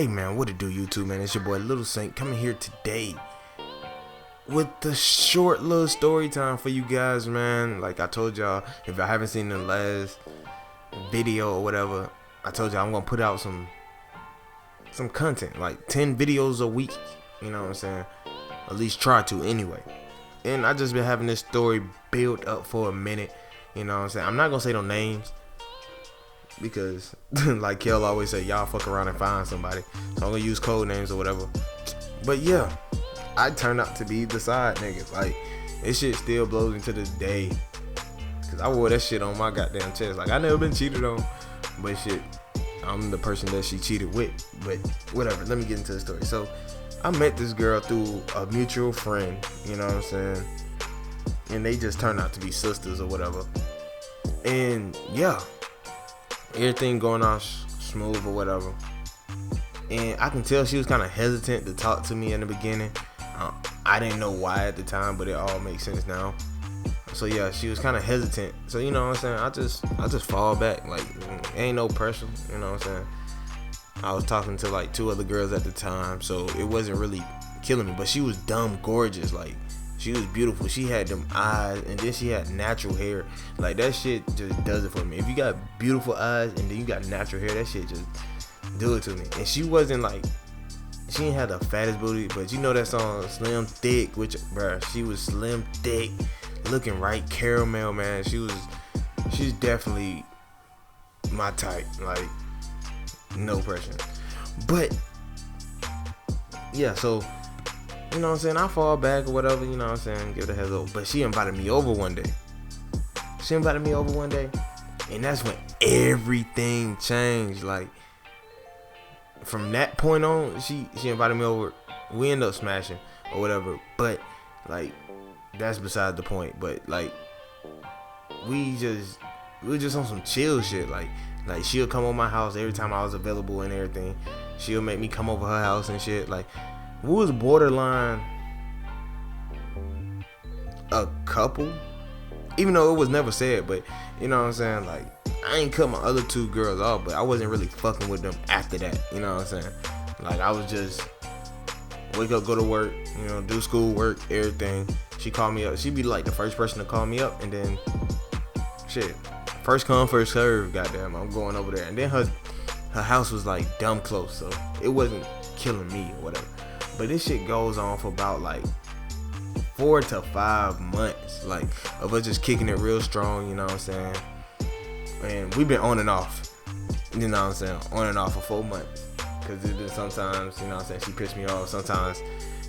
Hey man, what it do, YouTube, man? It's your boy ImlilSaint coming here today with the short little story time for you guys, man. Like I told y'all, if y'all haven't seen the last video or whatever, I told y'all I'm gonna put out some content, like 10 videos a week. You know what I'm saying? At least try to, anyway. And I just been having this story built up for a minute. You know what I'm saying? I'm not gonna say no names, because like Kel always say, y'all fuck around and find somebody, so I'm gonna use code names or whatever. But yeah, I turned out to be the side nigga. Like, this shit still blows me to this day, cause I wore that shit on my goddamn chest. Like, I never been cheated on, but shit, I'm the person that she cheated with. But whatever, let me get into the story. So I met this girl through a mutual friend, you know what I'm saying, and they just turned out to be sisters or whatever. And yeah, everything going on smooth or whatever, and I can tell she was kind of hesitant to talk to me in the beginning. I didn't know why at the time, but it all makes sense now. So yeah, she was kind of hesitant. So you know what I'm saying, I just fall back. Like, ain't no pressure, you know what I'm saying. I was talking to like 2 other girls at the time, so it wasn't really killing me. But she was dumb gorgeous. Like, she was beautiful. She had them eyes, and then she had natural hair. Like, that shit just does it for me. If you got beautiful eyes and then you got natural hair, that shit just do it to me. And she wasn't like, she didn't have the fattest booty, but you know that song Slim Thick, which, bruh, she was slim thick, looking right caramel, man. She's definitely my type. Like, no pressure. But yeah, so you know what I'm saying, I fall back or whatever, you know what I'm saying, give it a heads up. But she invited me over one day. And that's when everything changed. Like, from that point on, she invited me over. We ended up smashing or whatever. But like, that's beside the point. But like, we were just on some chill shit. Like she'll come over my house every time I was available and everything. She'll make me come over her house and shit. Like, we was borderline a couple, even though it was never said. But you know what I'm saying, like, I ain't cut my other 2 girls off, but I wasn't really fucking with them after that. You know what I'm saying? Like, I was just wake up, go to work, you know, do school work, everything. She called me up. She'd be like the first person to call me up, and then shit, first come, first serve. Goddamn, I'm going over there. And then her house was like dumb close, so it wasn't killing me or whatever. But this shit goes on for about like 4 to 5 months, like, of us just kicking it real strong, you know what I'm saying. And we've been on and off, you know what I'm saying, on and off for 4 months. Cause it is sometimes, you know what I'm saying, she pissed me off. Sometimes,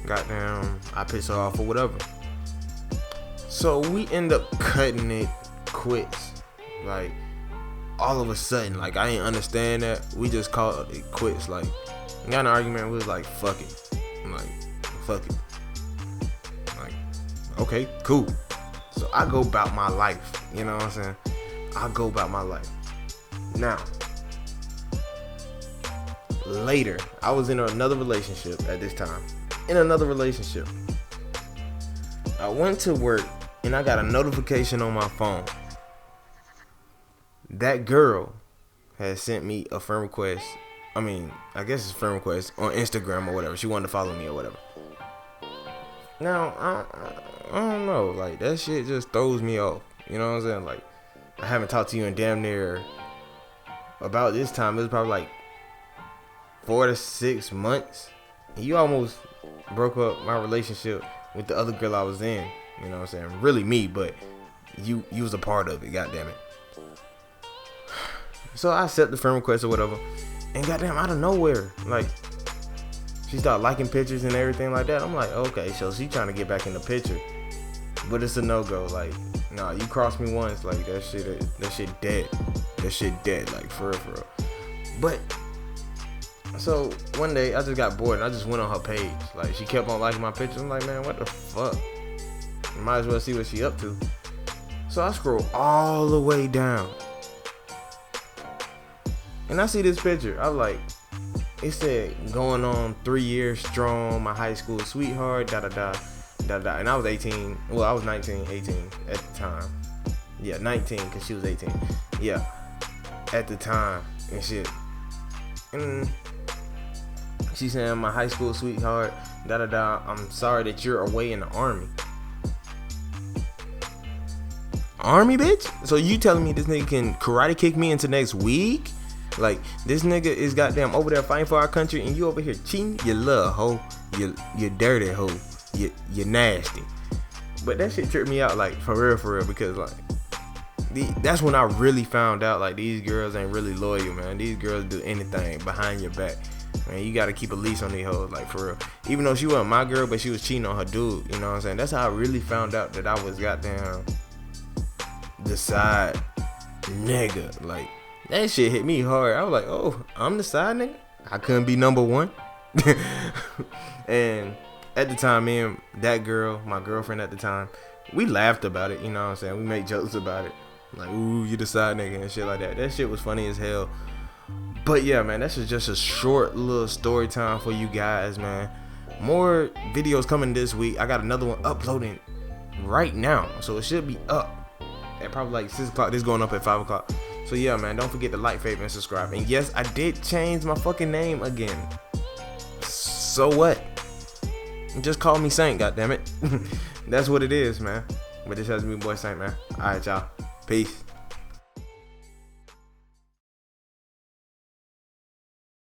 goddamn, I piss her off or whatever. So we end up cutting it quits. Like, all of a sudden, like, I ain't understand that. We just called it quits. Like, we got in an argument. We was like, fuck it. I'm like, fuck it. Like, okay, cool. So I go about my life. You know what I'm saying? I go about my life. Now, later, I was in another relationship at this time. I went to work and I got a notification on my phone. That girl had sent me a friend request. I mean, I guess it's a friend request on Instagram or whatever. She wanted to follow me or whatever. Now, I don't know. Like, that shit just throws me off. You know what I'm saying? Like, I haven't talked to you in damn near, about this time, it was probably like 4 to 6 months. And you almost broke up my relationship with the other girl I was in. You know what I'm saying? Really me, but you was a part of it, goddamn it. So I accept the friend request or whatever, and goddamn, out of nowhere, like, she started liking pictures and everything like that. I'm like, okay, so she trying to get back in the picture, but it's a no-go. Like, nah, you crossed me once, like, that shit dead. That shit dead, like, for real. But so one day I just got bored and I just went on her page. Like, she kept on liking my pictures. I'm like, man, what the fuck? Might as well see what she up to. So I scroll all the way down, and I see this picture. I was like, it said, going on 3 years strong, my high school sweetheart, da da da da da. And I was 18. Well, I was 18 at the time. Yeah, 19, because she was 18. Yeah, at the time and shit. And She saying, my high school sweetheart, da da da, I'm sorry that you're away in the army. Army, bitch? So you telling me this nigga can karate kick me into next week? Like, this nigga is goddamn over there fighting for our country, and you over here cheating? You little hoe. You dirty hoe. You nasty. But that shit tripped me out, like, for real, because, like, that's when I really found out, like, these girls ain't really loyal, man. These girls do anything behind your back. Man, you gotta keep a leash on these hoes, like, for real. Even though she wasn't my girl, but she was cheating on her dude, you know what I'm saying? That's how I really found out that I was goddamn the side nigga. Like, that shit hit me hard. I was like, oh, I'm the side nigga? I couldn't be number one. And at the time, me and that girl, my girlfriend at the time, we laughed about it, you know what I'm saying? We made jokes about it. Like, ooh, you the side nigga and shit like that. That shit was funny as hell. But yeah, man, that's just a short little story time for you guys, man. More videos coming this week. I got another one uploading right now, so it should be up at probably like 6 o'clock. This is going up at 5 o'clock. So yeah, man, don't forget to like, favorite, and subscribe. And yes, I did change my fucking name again. So what? Just call me Saint, goddammit. That's what it is, man. But this has been boy Saint, man. Alright, y'all. Peace.